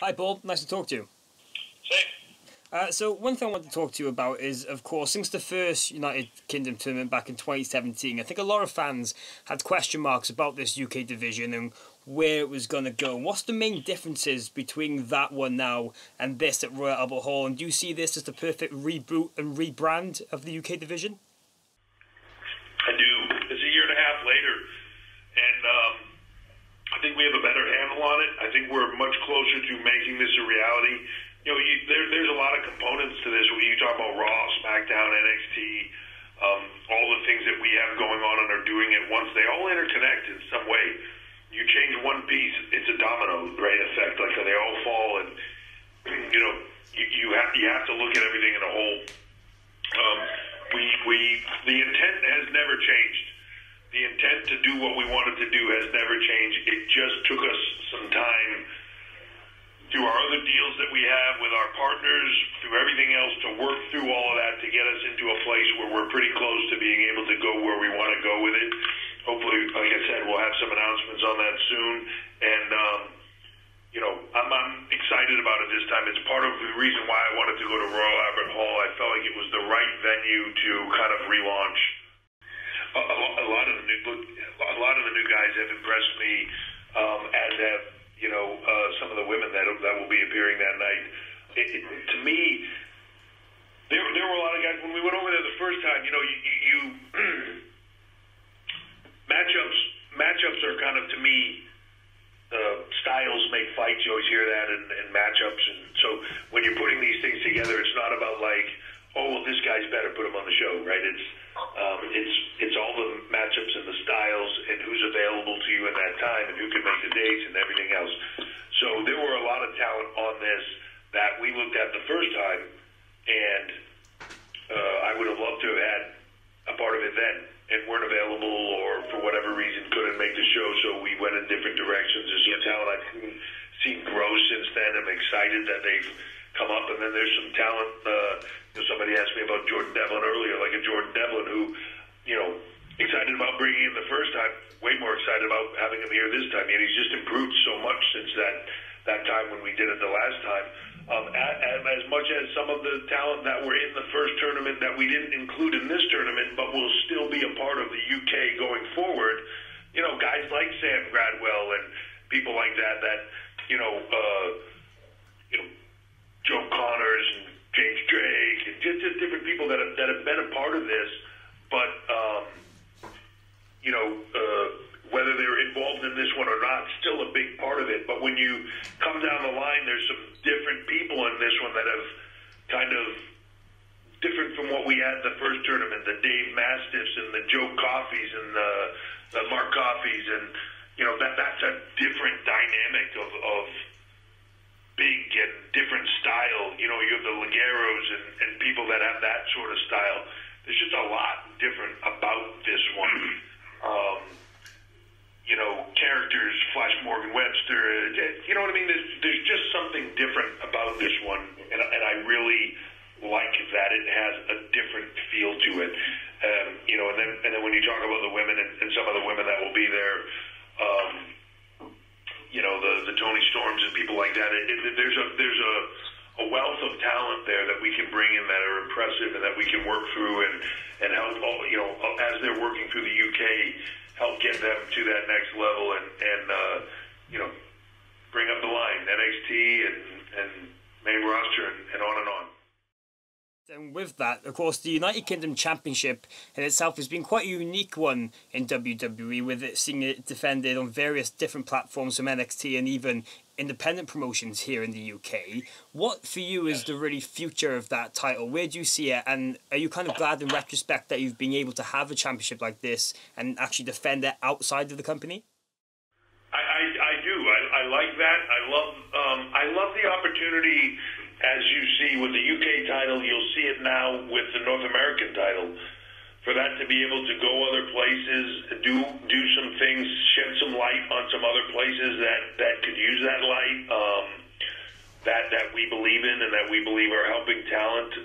Hi, Paul. Nice to talk to you. Same. So one thing I want to talk to you about is, of course, since the first United Kingdom tournament back in 2017, I think a lot of fans had question marks about this UK division and where it was going to go. What's the main differences between that one now and this at Royal Albert Hall? And do you see this as the perfect reboot and rebrand of the UK division? I do. It's a year and a half later, and I think we have a better handle on it. I think we're much closer to making this a reality. You know, there's a lot of components to this. When you talk about Raw, SmackDown, NXT, all the things that we have going on and are doing at once, they all interconnect in some way. You change one piece, it's a domino, right, effect. Like they all fall, and you know, you have to look at everything in a whole. The intent has never changed. The intent to do what we wanted to do has never changed. It just took us some time through our other deals that we have with our partners, through everything else, to work through all of that to get us into a place where we're pretty close to being able to go where we want to go with it. Hopefully, like I said, we'll have some announcements on that soon. And, you know, I'm excited about it this time. It's part of the reason why I wanted to go to Royal Albert Hall. I felt like it was the right venue to kind of relaunch. A lot of the new guys have impressed me, as have, you know, some of the women that will be appearing that night. To me, there were a lot of guys when we went over there the first time. You know, you matchups are kind of, to me, styles make fights. You always hear that in matchups, and so when you're putting these things together, it's not about like, oh, well, this guy's better, put him on the show, right? It's all the matchups and the styles and who's available to you in that time and who can make the dates and everything else. So there were a lot of talent on this that we looked at the first time, and I would have loved to have had a part of it then, and weren't available or for whatever reason couldn't make the show, so we went in different directions. There's some talent I've seen grow since then. I'm excited that they've come up, and then there's some talent. Somebody asked me about Jordan Devlin earlier, like a Jordan Devlin who, you know, excited about bringing him the first time, way more excited about having him here this time. And he's just improved so much since that time when we did it the last time. As much as some of the talent that were in the first tournament that we didn't include in this tournament, but will still be a part of the UK going forward, you know, guys like Sam Gradwell and people like that, you know, Joe Connors and James Drake, and just different people that have been a part of this, but you know, whether they're involved in this one or not, still a big part of it. But when you come down the line, there's some different people in this one that have kind of different from what we had the first tournament, the Dave Mastiffs and the Joe Coffeys and the Mark Coffeys, and you know, that's a different dynamic of big and different style. You know, you have the Ligeros and people that have that sort of style. There's just a lot different about this one. You know, characters, Flash Morgan Webster, you know what I mean? There's just something different about this one, and I really like that it has a different feel to it. You know, and then when you talk about the women and some of the women that will be there, you know, the Tony Storms and people like that, there's a wealth of talent there that we can bring in that are impressive and that we can work through and help, you know, as they're working through the UK, help get them to that next level and you know, bring up the line, NXT and main roster and on and on. And with that, of course, the United Kingdom Championship in itself has been quite a unique one in WWE, with it seeing it defended on various different platforms from NXT and even independent promotions here in the UK. What for you is the really future of that title? Where do you see it? And are you kind of glad in retrospect that you've been able to have a championship like this and actually defend it outside of the company? I do. I like that. I love the opportunity. As you see with the UK title, you'll see it now with the North American title. For that to be able to go other places, do some things, shed some light on some other places that could use that light, that we believe in and that we believe are helping talent.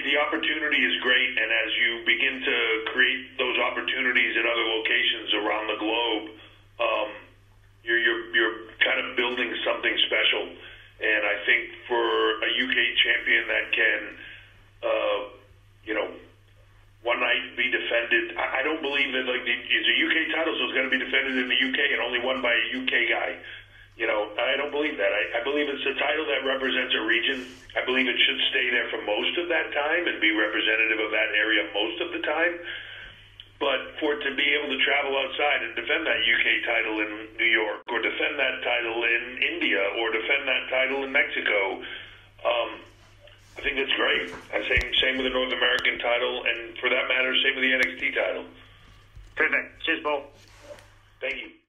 The opportunity is great, and as you begin to create those opportunities in other locations around the globe, you're kind of building something special. And I think for a UK champion that can, one night be defended, I don't believe that it's a UK title, so it's going to be defended in the UK and only won by a UK guy. I don't believe that. I believe it's a title that represents a region. I believe it should stay there for most of that time and be representative of that area most of the time. But for it to be able to travel outside and defend that UK title in New York, or defend that title in India, or defend that title in Mexico, I think that's great. Same with the North American title, and for that matter, same with the NXT title. Perfect. Cheers, Paul. Thank you.